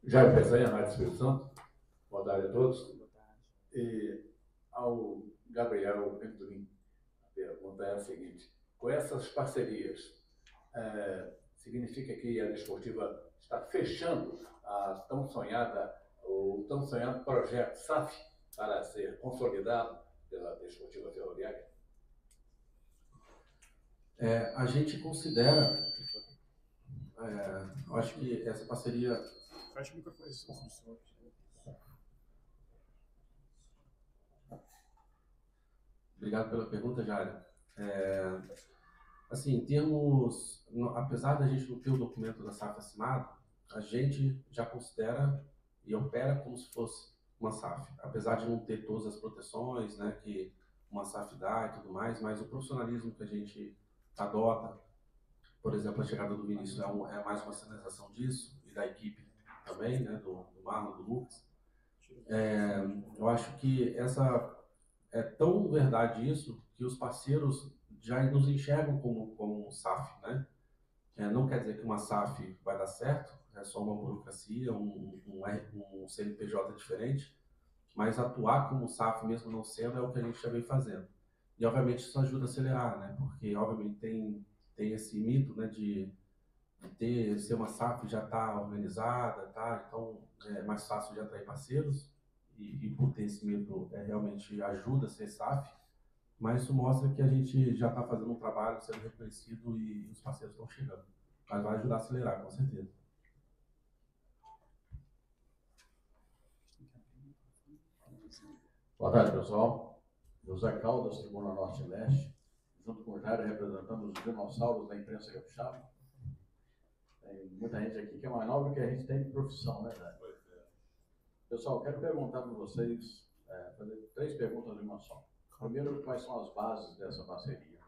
Jair Peçanha, Rádio Espírito Santo. Boa tarde a todos. E ao Gabriel Venturim, a pergunta é a seguinte: com essas parcerias, significa que a Desportiva está fechando o tão sonhado projeto SAF para ser consolidado pela Desportiva Ferroviária? A gente considera, acho que essa parceria... Fecha o microfone. Obrigado pela pergunta, Jair. Assim, em termos, apesar da gente não ter o documento da SAF assinado, a gente já considera e opera como se fosse uma SAF, apesar de não ter todas as proteções, né, que uma SAF dá e tudo mais, mas o profissionalismo que a gente adota, por exemplo, a chegada do Vinícius é mais uma sinalização disso, e da equipe também, né, do Marlon, do Lucas. Eu acho que é tão verdade isso que os parceiros já nos enxergam como SAF, né? Não quer dizer que uma SAF vai dar certo, é só uma burocracia, um CNPJ diferente, mas atuar como SAF mesmo não sendo é o que a gente já vem fazendo. E obviamente isso ajuda a acelerar, né? Porque obviamente tem esse mito, né, de ser uma SAF já está organizada, tá? Então é mais fácil de atrair parceiros e por ter esse mito realmente ajuda a ser SAF, mas isso mostra que a gente já está fazendo um trabalho sendo reconhecido e os parceiros estão chegando. Mas vai ajudar a acelerar, com certeza. Boa tarde, pessoal. José Caldas, Tribuna Norte e Leste, junto com o Jair, representando os dinossauros da imprensa capixaba. Tem muita gente aqui que é mais nova que a gente tem de profissão, né, Jair? Pessoal, quero perguntar para vocês, fazer 3 perguntas em uma só. Primeiro, quais são as bases dessa parceria?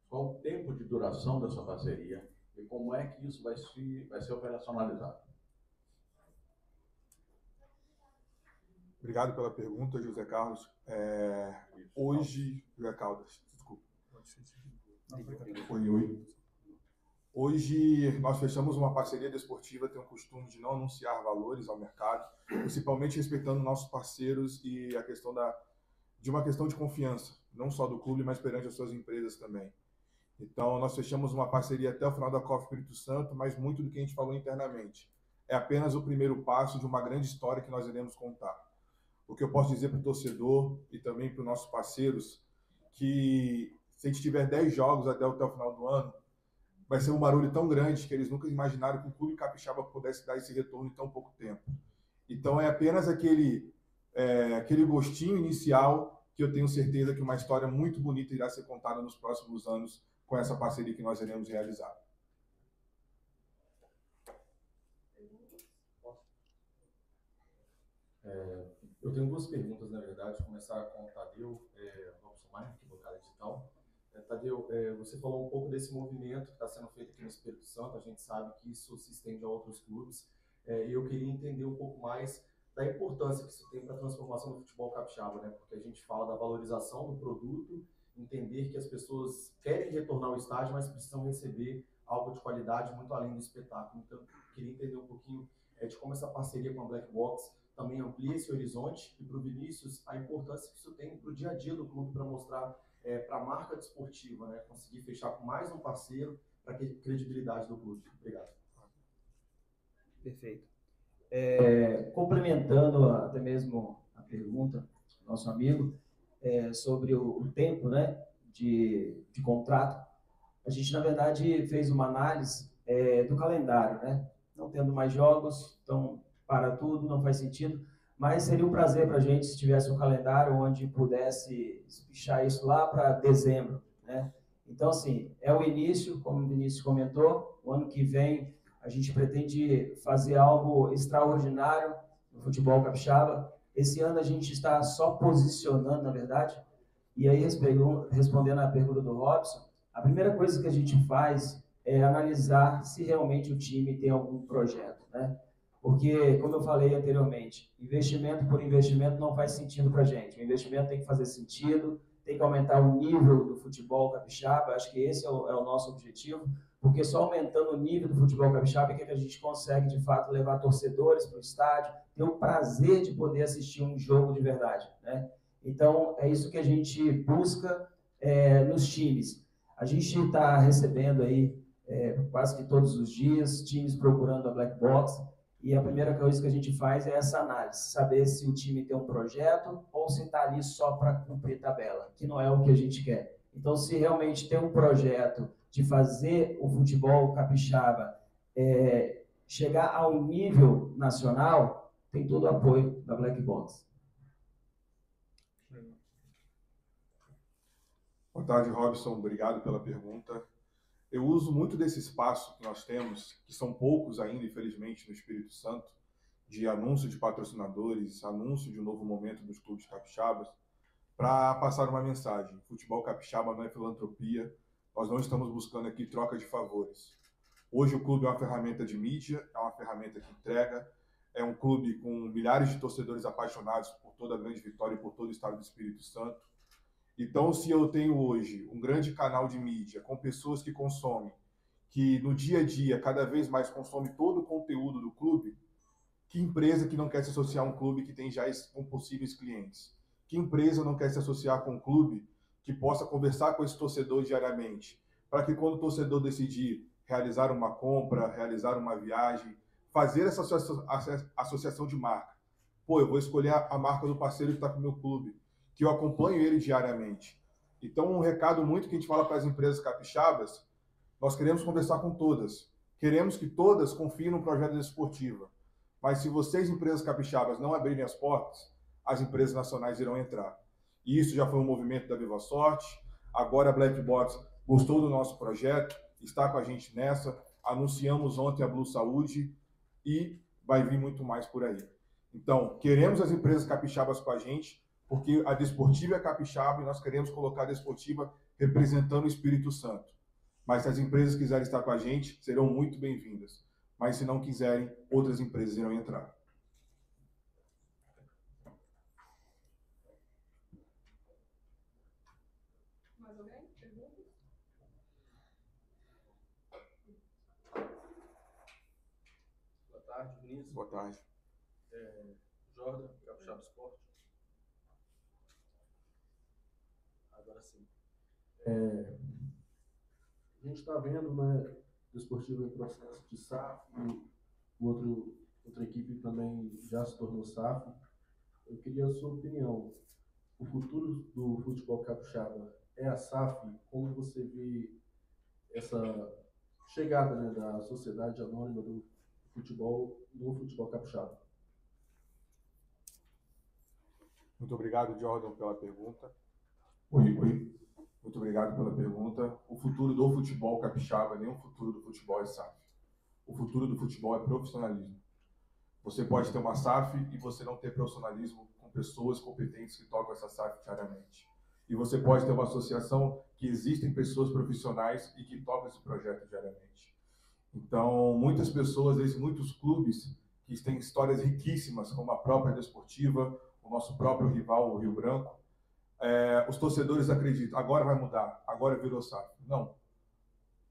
Qual o tempo de duração dessa parceria? E como é que isso vai ser operacionalizado? Obrigado pela pergunta, José Carlos. Hoje, José Caldas, desculpa. Hoje nós fechamos uma parceria desportiva, tem o costume de não anunciar valores ao mercado, principalmente respeitando nossos parceiros e a questão de uma questão de confiança, não só do clube, mas perante as suas empresas também. Então, nós fechamos uma parceria até o final da Copa Espírito Santo, mas muito do que a gente falou internamente. É apenas o primeiro passo de uma grande história que nós iremos contar. O que eu posso dizer para o torcedor e também para os nossos parceiros, que se a gente tiver 10 jogos até o final do ano, vai ser um barulho tão grande que eles nunca imaginaram que o clube capixaba pudesse dar esse retorno em tão pouco tempo. Então, é apenas aquele gostinho inicial que eu tenho certeza que uma história muito bonita irá ser contada nos próximos anos com essa parceria que nós iremos realizar. Eu tenho 2 perguntas, na verdade. Começar com o Tadeu Robson Maia, aqui do Cara Digital. Tadeu, você falou um pouco desse movimento que está sendo feito aqui no Espírito Santo. A gente sabe que isso se estende a outros clubes. E eu queria entender um pouco mais da importância que isso tem para a transformação do futebol capixaba, né? Porque a gente fala da valorização do produto, entender que as pessoas querem retornar ao estádio, mas precisam receber algo de qualidade muito além do espetáculo. Então, eu queria entender um pouquinho de como essa parceria com a Black Box também amplia esse horizonte e para o Vinícius a importância que isso tem para o dia a dia do clube, para mostrar para a marca desportiva, né? Conseguir fechar com mais um parceiro para a credibilidade do clube. Obrigado. Perfeito. Complementando até mesmo a pergunta do nosso amigo sobre o tempo, né, de contrato, a gente, na verdade, fez uma análise do calendário, né? Não tendo mais jogos, então para tudo, não faz sentido, mas seria um prazer para a gente se tivesse um calendário onde pudesse espichar isso lá para dezembro, né? Então, assim, é o início, como o Vinícius comentou, o ano que vem a gente pretende fazer algo extraordinário no futebol capixaba. Esse ano a gente está só posicionando, na verdade, e aí respondendo à pergunta do Robson, a primeira coisa que a gente faz é analisar se realmente o time tem algum projeto, né? Porque, como eu falei anteriormente, investimento por investimento não faz sentido para a gente. O investimento tem que fazer sentido, tem que aumentar o nível do futebol capixaba. Acho que esse é o nosso objetivo. porque só aumentando o nível do futebol capixaba é que a gente consegue, de fato, levar torcedores para o estádio, ter o prazer de poder assistir um jogo de verdade, né? Então, é isso que a gente busca nos times. A gente está recebendo aí, quase que todos os dias, times procurando a Black Box, e a primeira coisa que a gente faz é essa análise, saber se o time tem um projeto ou se está ali só para cumprir tabela, que não é o que a gente quer. Então, se realmente tem um projeto de fazer o futebol capixaba chegar ao nível nacional, tem todo o apoio da Black Box. Boa tarde, Robson. Obrigado pela pergunta. Eu uso muito desse espaço que nós temos, que são poucos ainda, infelizmente, no Espírito Santo, de anúncio de patrocinadores, anúncio de um novo momento dos clubes capixabas, para passar uma mensagem. Futebol capixaba não é filantropia, nós não estamos buscando aqui troca de favores. Hoje o clube é uma ferramenta de mídia, é uma ferramenta que entrega, é um clube com milhares de torcedores apaixonados por toda a grande vitória e por todo o estado do Espírito Santo. Então, se eu tenho hoje um grande canal de mídia com pessoas que consomem, que no dia a dia cada vez mais consome todo o conteúdo do clube, que empresa que não quer se associar a um clube que tem já com possíveis clientes? Que empresa não quer se associar com um clube que possa conversar com esse torcedor diariamente? Para que quando o torcedor decidir realizar uma compra, realizar uma viagem, fazer essa associação de marca. Pô, eu vou escolher a marca do parceiro que está com o meu clube, que eu acompanho ele diariamente. Então, um recado muito que a gente fala para as empresas capixabas, nós queremos conversar com todas. Queremos que todas confiem no projeto desportivo. Mas se vocês, empresas capixabas, não abrirem as portas, as empresas nacionais irão entrar. E isso já foi um movimento da Viva Sorte. Agora a Black Box gostou do nosso projeto, está com a gente nessa. Anunciamos ontem a Blue Saúde e vai vir muito mais por aí. Então, queremos as empresas capixabas com a gente, porque a Desportiva é capixaba e nós queremos colocar a Desportiva representando o Espírito Santo. Mas se as empresas quiserem estar com a gente, serão muito bem-vindas. Mas se não quiserem, outras empresas irão entrar. Mais alguém? Perguntas? Boa tarde, Vinícius. Boa tarde. Jordan, Capixaba Esporte. Agora sim. A gente está vendo, né, o Desportivo em processo de SAF, e outra equipe também já se tornou SAF. Eu queria a sua opinião. O futuro do futebol capixaba é a SAF? Como você vê essa chegada, né, da sociedade anônima do futebol capixaba? Muito obrigado, Jordan, pela pergunta. Oi. Muito obrigado pela pergunta. O futuro do futebol capixaba, nem o futuro do futebol é SAF. O futuro do futebol é profissionalismo. Você pode ter uma SAF e você não ter profissionalismo com pessoas competentes que tocam essa SAF diariamente. E você pode ter uma associação que existem pessoas profissionais e que tocam esse projeto diariamente. Então, muitas pessoas, muitos clubes que têm histórias riquíssimas, como a própria Desportiva, o nosso próprio rival, o Rio Branco, os torcedores acreditam, agora vai mudar, agora virou SAF. Não.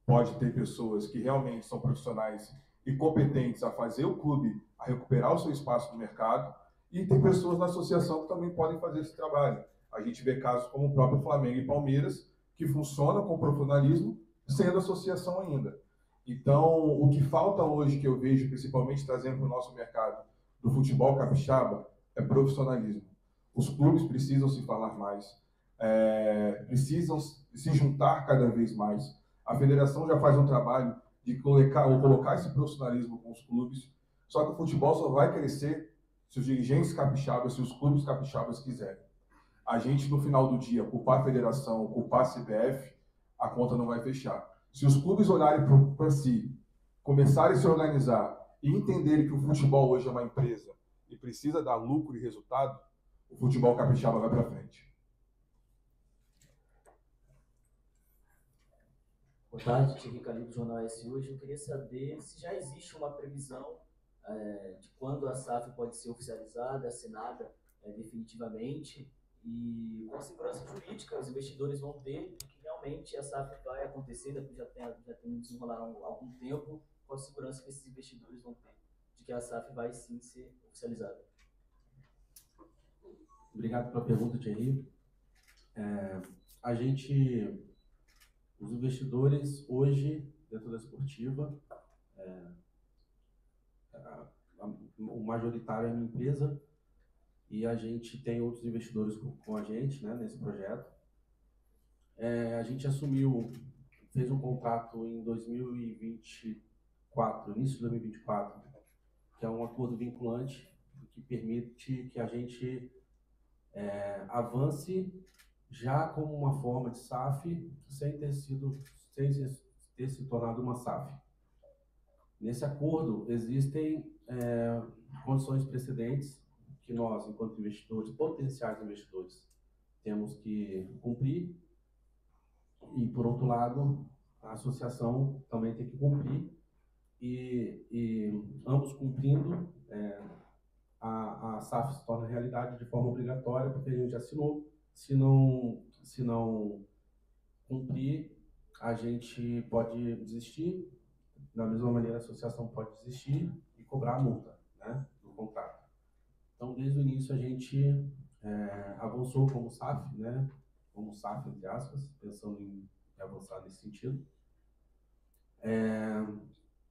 Pode ter pessoas que realmente são profissionais e competentes a fazer o clube, a recuperar o seu espaço no mercado, e tem pessoas na associação que também podem fazer esse trabalho. A gente vê casos como o próprio Flamengo e Palmeiras, que funcionam com profissionalismo, sendo associação ainda. Então, o que falta hoje, que eu vejo, principalmente trazendo para o nosso mercado do futebol capixaba, é profissionalismo. Os clubes precisam se falar mais, precisam se juntar cada vez mais. A federação já faz um trabalho de colocar esse profissionalismo com os clubes, só que o futebol só vai crescer se os dirigentes capixabas, se os clubes capixabas quiserem. A gente, no final do dia, culpar a federação, culpar a CBF, a conta não vai fechar. Se os clubes olharem para si, começarem a se organizar e entenderem que o futebol hoje é uma empresa e precisa dar lucro e resultado, o futebol capixaba vai para frente. Boa tarde, Thierry Calil do Jornal S hoje. Eu queria saber se já existe uma previsão de quando a SAF pode ser oficializada, assinada definitivamente, e com a segurança jurídica os investidores vão ter que realmente a SAF vai acontecer, já tem desenrolado há algum tempo, com a segurança que esses investidores vão ter, de que a SAF vai sim ser oficializada. Obrigado pela pergunta, Thierry. Os investidores hoje, dentro da Esportiva, o majoritário é a minha empresa e a gente tem outros investidores com a gente, né, nesse projeto. A gente fez um contrato em 2024, início de 2024, que é um acordo vinculante que permite que a gente avance já como uma forma de SAF, sem ter se tornado uma SAF. Nesse acordo existem condições precedentes que nós, enquanto investidores, potenciais investidores, temos que cumprir, e, por outro lado, a associação também tem que cumprir, e ambos cumprindo, a SAF se torna realidade de forma obrigatória, porque a gente assinou. Se não cumprir, a gente pode desistir. Da mesma maneira, a associação pode desistir e cobrar a multa, né, do contrato. Então, desde o início, a gente avançou como SAF, né, como SAF, entre aspas, pensando em avançar nesse sentido.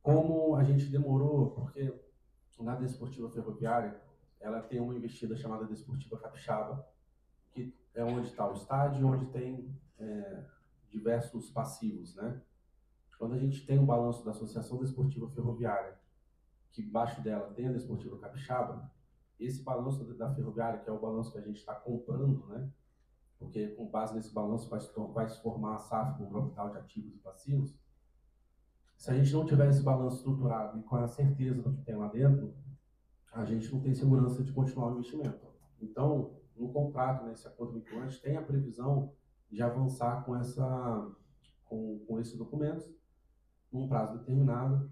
Como a gente demorou, porque na Desportiva Ferroviária, ela tem uma investida chamada Desportiva Capixaba, que é onde está o estádio, onde tem diversos passivos, né? Quando a gente tem um balanço da Associação Desportiva Ferroviária, que embaixo dela tem a Desportiva Capixaba, esse balanço da Ferroviária, que é o balanço que a gente está comprando, né? Porque com base nesse balanço vai se formar a SAF com o capital de ativos e passivos. Se a gente não tiver esse balanço estruturado e com a certeza do que tem lá dentro, a gente não tem segurança de continuar o investimento. Então, no contrato, nesse acordo vinculante, tem a previsão de avançar com esses documentos num prazo determinado.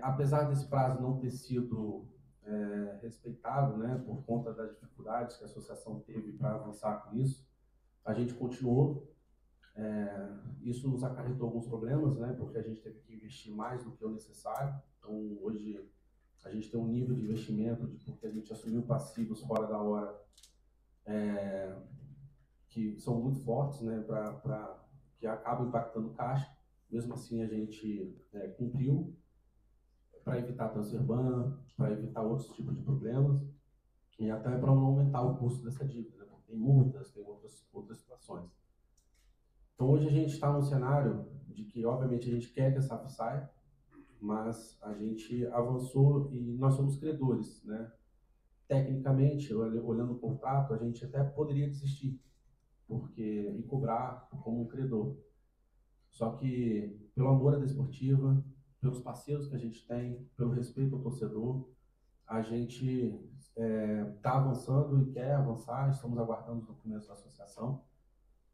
Apesar desse prazo não ter sido respeitado, né, por conta das dificuldades que a associação teve para avançar com isso, a gente continuou. Isso nos acarretou alguns problemas, né, porque a gente teve que investir mais do que o necessário. Então, hoje, a gente tem um nível de investimento, porque a gente assumiu passivos fora da hora, que são muito fortes, né, que acabam impactando o caixa. Mesmo assim, a gente cumpriu para evitar transfer ban, para evitar outros tipos de problemas e até para não aumentar o custo dessa dívida, né, porque tem multas, tem outras situações. Então, hoje a gente está num cenário de que, obviamente, a gente quer que a SAF saia, mas a gente avançou e nós somos credores, né? Tecnicamente, olhando o contrato, a gente até poderia desistir e cobrar como um credor. Só que, pelo amor à Desportiva, pelos parceiros que a gente tem, pelo respeito ao torcedor, a gente está avançando e quer avançar. Estamos aguardando os documentos da associação,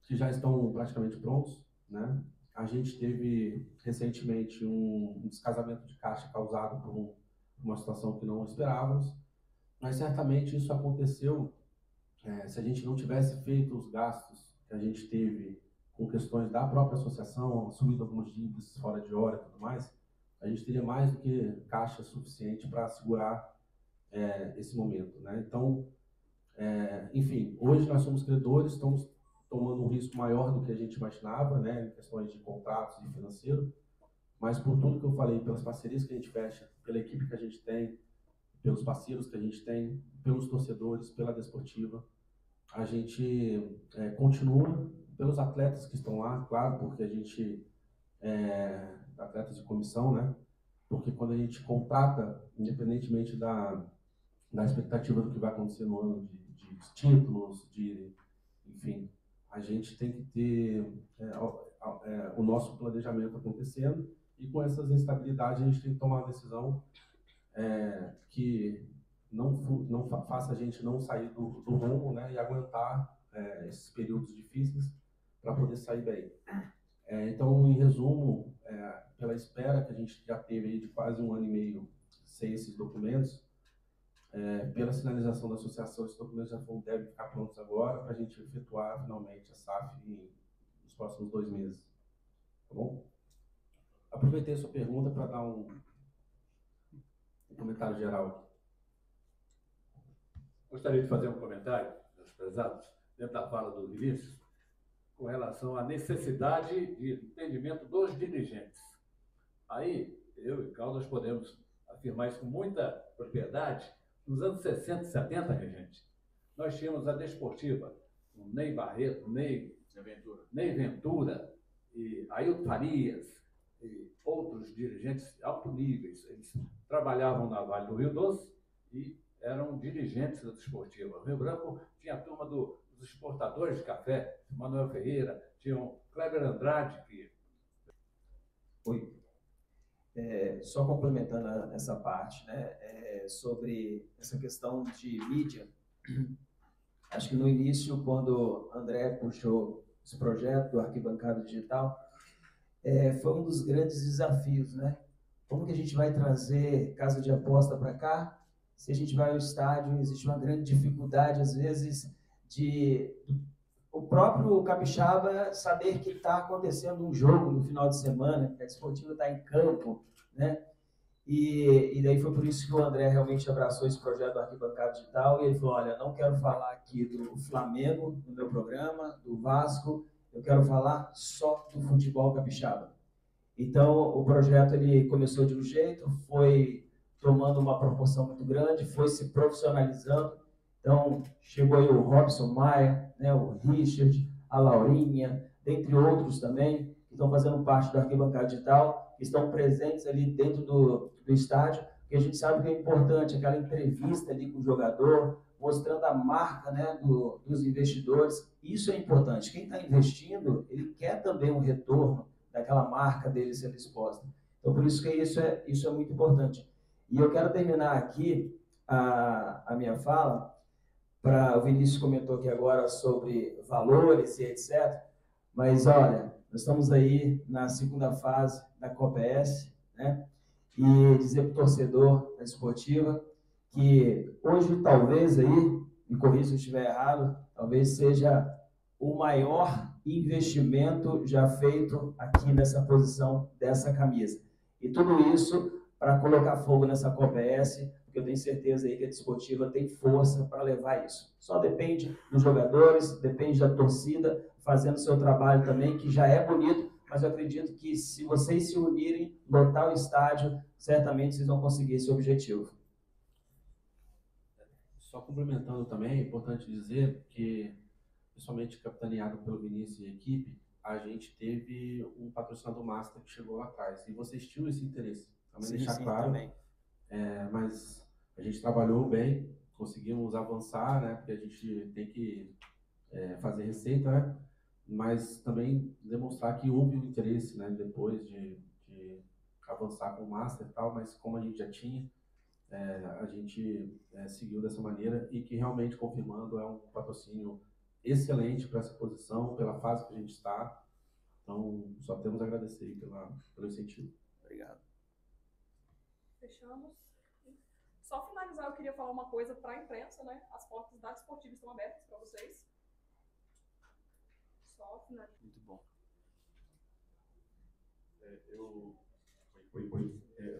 que já estão praticamente prontos, né? A gente teve recentemente um descasamento de caixa causado por uma situação que não esperávamos, mas certamente isso aconteceu se a gente não tivesse feito os gastos que a gente teve com questões da própria associação, assumido algumas dívidas fora de hora e tudo mais, a gente teria mais do que caixa suficiente para segurar esse momento, né? Então, enfim, hoje nós somos credores, estamos tomando um risco maior do que a gente imaginava, né, em questões de contratos e financeiro, mas por tudo que eu falei, pelas parcerias que a gente fecha, pela equipe que a gente tem, pelos parceiros que a gente tem, pelos torcedores, pela Desportiva, a gente continua, pelos atletas que estão lá, claro, porque a gente atletas de comissão, né, porque quando a gente contrata, independentemente da expectativa do que vai acontecer no ano de títulos, enfim, a gente tem que ter o nosso planejamento acontecendo, e com essas instabilidades a gente tem que tomar uma decisão que não faça a gente não sair do rumo, né, e aguentar esses períodos difíceis para poder sair bem. Então, em resumo, pela espera que a gente já teve aí de quase 1 ano e meio sem esses documentos, pela sinalização da associação, esses documentos já devem ficar prontos agora para a gente efetuar finalmente a SAF nos próximos 2 meses. Tá bom? Aproveitei a sua pergunta para dar um comentário geral. Gostaria de fazer um comentário, meus prezados, dentro da fala do Vinícius, com relação à necessidade de entendimento dos dirigentes. Aí, eu e Caldas podemos afirmar isso com muita propriedade. Nos anos 60 e 70, regente, nós tínhamos a Desportiva, o Ney Barreto, Ney Ventura, e Ailton Farias, e outros dirigentes de alto nível. Eles trabalhavam na Vale do Rio Doce e eram dirigentes da Desportiva. O Rio Branco tinha a turma dos exportadores de café, Manuel Ferreira, tinha o Kleber Andrade, que... Oi. Só complementando essa parte, né, sobre essa questão de mídia, acho que no início, quando o André puxou esse projeto do Arquibancada Digital, foi um dos grandes desafios, né? Como que a gente vai trazer casa de aposta para cá? Se a gente vai ao estádio, existe uma grande dificuldade, às vezes, de o próprio capixaba saber que está acontecendo um jogo no final de semana, que a Desportiva está em campo, né? E daí foi por isso que o André realmente abraçou esse projeto do Arquibancada Digital e ele falou, olha, não quero falar aqui do Flamengo no meu programa, do Vasco, eu quero falar só do futebol capixaba. Então, o projeto ele começou de um jeito, foi tomando uma proporção muito grande, foi se profissionalizando. Então, chegou aí o Robson Maia, né, o Richard, a Laurinha, dentre outros também, que estão fazendo parte do Arquibancada Digital, que estão presentes ali dentro do estádio, porque a gente sabe que é importante aquela entrevista ali com o jogador, mostrando a marca, né, dos investidores. Isso é importante. Quem está investindo, ele quer também um retorno daquela marca dele sendo exposta. Então, por isso que isso é muito importante. E eu quero terminar aqui a minha fala, o Vinícius comentou aqui agora sobre valores e etc. Mas, olha, nós estamos aí na segunda fase da Copa S, né? E dizer para o torcedor da Desportiva que hoje, talvez aí, me corrija se eu estiver errado, talvez seja o maior investimento já feito aqui nessa posição dessa camisa. E tudo isso para colocar fogo nessa Copa S, porque eu tenho certeza aí que a Desportiva tem força para levar isso. Só depende dos jogadores, depende da torcida, fazendo seu trabalho também, que já é bonito, mas eu acredito que se vocês se unirem, lotar o estádio, certamente vocês vão conseguir esse objetivo. Só complementando também, é importante dizer que, principalmente capitaneado pelo Vinícius e a equipe, a gente teve um patrocinador master que chegou lá atrás. E vocês tinham esse interesse. Também Sim, deixar sim, claro. também. Mas a gente trabalhou bem, conseguimos avançar, né? Porque a gente tem que fazer receita, né? Mas também demonstrar que houve um interesse, né? Depois de avançar com o master e tal, mas como a gente já tinha, a gente seguiu dessa maneira e que realmente, confirmando, é um patrocínio excelente para essa posição, pela fase que a gente está. Então, só temos a agradecer pelo incentivo. Obrigado. Fechamos. Só finalizar, eu queria falar uma coisa para a imprensa, né? As portas da Desportiva estão abertas para vocês. Só finalizar. Muito bom. Eu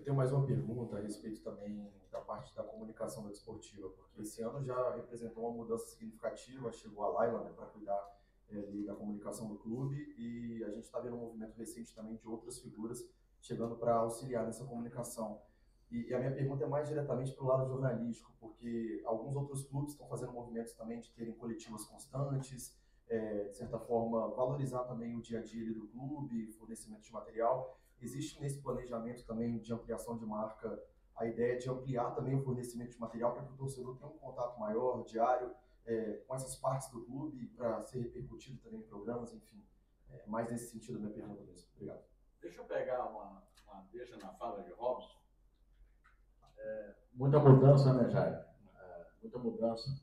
tenho mais uma pergunta a respeito também da parte da comunicação da Desportiva, porque esse ano já representou uma mudança significativa, chegou a Laila, né, para cuidar da comunicação do clube, e a gente está vendo um movimento recente também de outras figuras chegando para auxiliar nessa comunicação. E a minha pergunta é mais diretamente para o lado jornalístico, porque alguns outros clubes estão fazendo movimentos também de terem coletivas constantes, de certa forma, valorizar também o dia a dia do clube, fornecimento de material. Existe nesse planejamento também de ampliação de marca a ideia de ampliar também o fornecimento de material para que o torcedor tenha um contato maior, diário, com essas partes do clube, para ser repercutido também em programas, enfim. Mais nesse sentido a minha pergunta mesmo. Obrigado. Deixa eu pegar uma deixa na fala de Robson. Muita mudança, né, Jair? Muita mudança.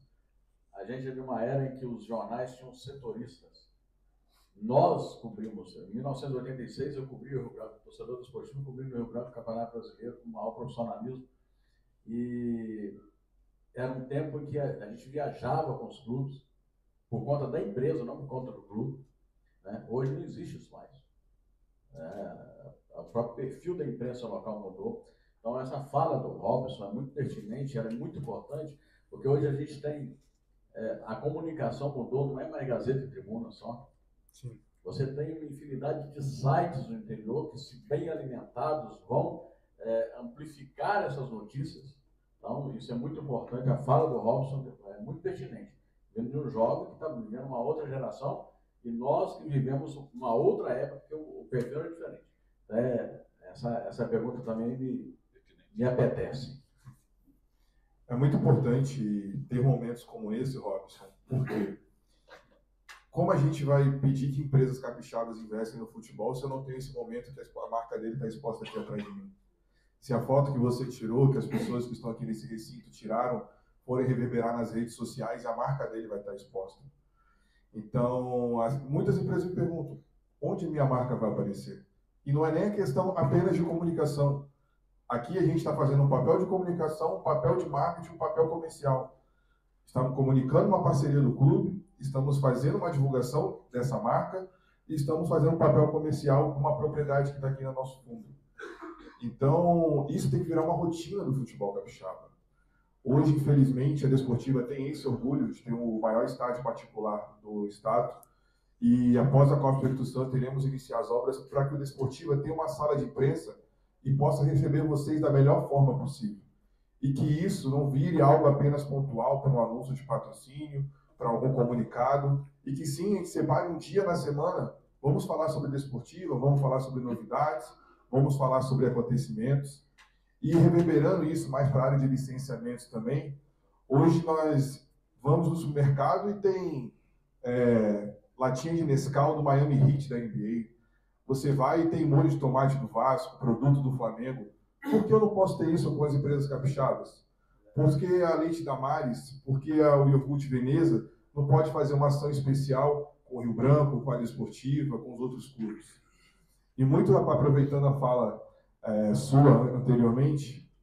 A gente é de uma era em que os jornais tinham setoristas. Nós cobrimos, em 1986 eu cobri o Rio Branco, torcedor do Desportivo, cobri no Rio Branco o Campeonato Brasileiro com maior profissionalismo. E era um tempo em que a gente viajava com os clubes, por conta da empresa, não por conta do clube, né? Hoje não existe isso mais. O próprio perfil da imprensa local mudou. Então, essa fala do Robson é muito pertinente, ela é muito importante, porque hoje a gente tem, a comunicação mudou, não é mais Gazeta e Tribuna só. Sim. Você tem uma infinidade de sites no interior que, se bem alimentados, vão amplificar essas notícias. Então, isso é muito importante. A fala do Robson é muito pertinente. Vendo de um jovem que está vivendo uma outra geração e nós que vivemos uma outra época, que o perfil é diferente. Essa pergunta também me apetece. É muito importante ter momentos como esse, Robson, porque como a gente vai pedir que empresas capixabas investem no futebol se eu não tenho esse momento que a marca dele está exposta aqui atrás de mim? Se a foto que você tirou, que as pessoas que estão aqui nesse recinto tiraram, forem reverberar nas redes sociais, a marca dele vai estar exposta. Então, muitas empresas me perguntam, onde minha marca vai aparecer? E não é nem a questão apenas de comunicação. Aqui a gente está fazendo um papel de comunicação, um papel de marketing, um papel comercial. Estamos comunicando uma parceria do clube, estamos fazendo uma divulgação dessa marca e estamos fazendo um papel comercial com uma propriedade que está aqui no nosso fundo. Então, isso tem que virar uma rotina do futebol capixaba. Hoje, infelizmente, a Desportiva tem esse orgulho de ter o maior estádio particular do estado. E após a Copa Espírito Santo, iremos iniciar as obras para que o Desportiva tenha uma sala de imprensa e possa receber vocês da melhor forma possível. E que isso não vire algo apenas pontual para um anúncio de patrocínio, para algum comunicado, e que sim, a gente separe um dia na semana, vamos falar sobre Desportiva, vamos falar sobre novidades, vamos falar sobre acontecimentos. E reverberando isso mais para a área de licenciamentos também, hoje nós vamos no supermercado e tem latinha de Nescau do Miami Heat da NBA. Você vai e tem molho de tomate do Vasco, produto do Flamengo. Por que eu não posso ter isso com as empresas capixabas? Porque a Leite Damares, porque o iogurte Veneza não pode fazer uma ação especial com o Rio Branco, com a Desportiva, com os outros clubes. E muito aproveitando a fala sua anteriormente,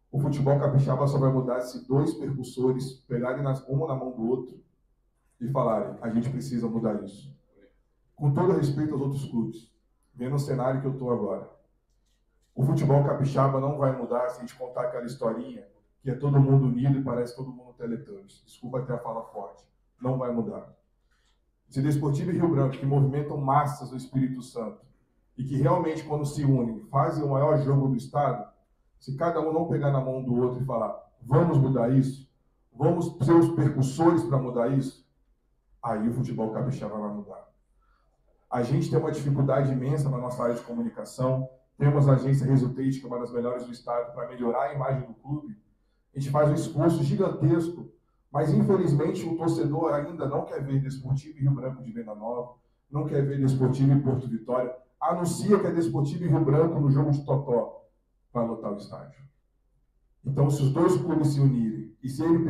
o futebol capixaba só vai mudar se dois percussores pegarem uma na mão do outro e falarem, a gente precisa mudar isso. Com todo respeito aos outros clubes, vendo o cenário que eu estou agora. O futebol capixaba não vai mudar se a gente contar aquela historinha que é todo mundo unido e parece todo mundo Teletubbies. Desculpa até a fala forte. Não vai mudar. Se Desportiva e Rio Branco, que movimentam massas do Espírito Santo, e que realmente, quando se unem, fazem o maior jogo do Estado, se cada um não pegar na mão do outro e falar, vamos mudar isso, vamos ser os percussores para mudar isso, aí o futebol capixaba vai mudar. A gente tem uma dificuldade imensa na nossa área de comunicação, temos a agência Resultate, que é uma das melhores do Estado, para melhorar a imagem do clube. A gente faz um esforço gigantesco, mas infelizmente o torcedor ainda não quer ver Desportivo e Rio Branco de Venda Nova, não quer ver Desportivo e Porto Vitória, anuncia que é Desportivo e Rio Branco no jogo de totó para lotar o estádio. Então, se os dois clubes se unirem e se ele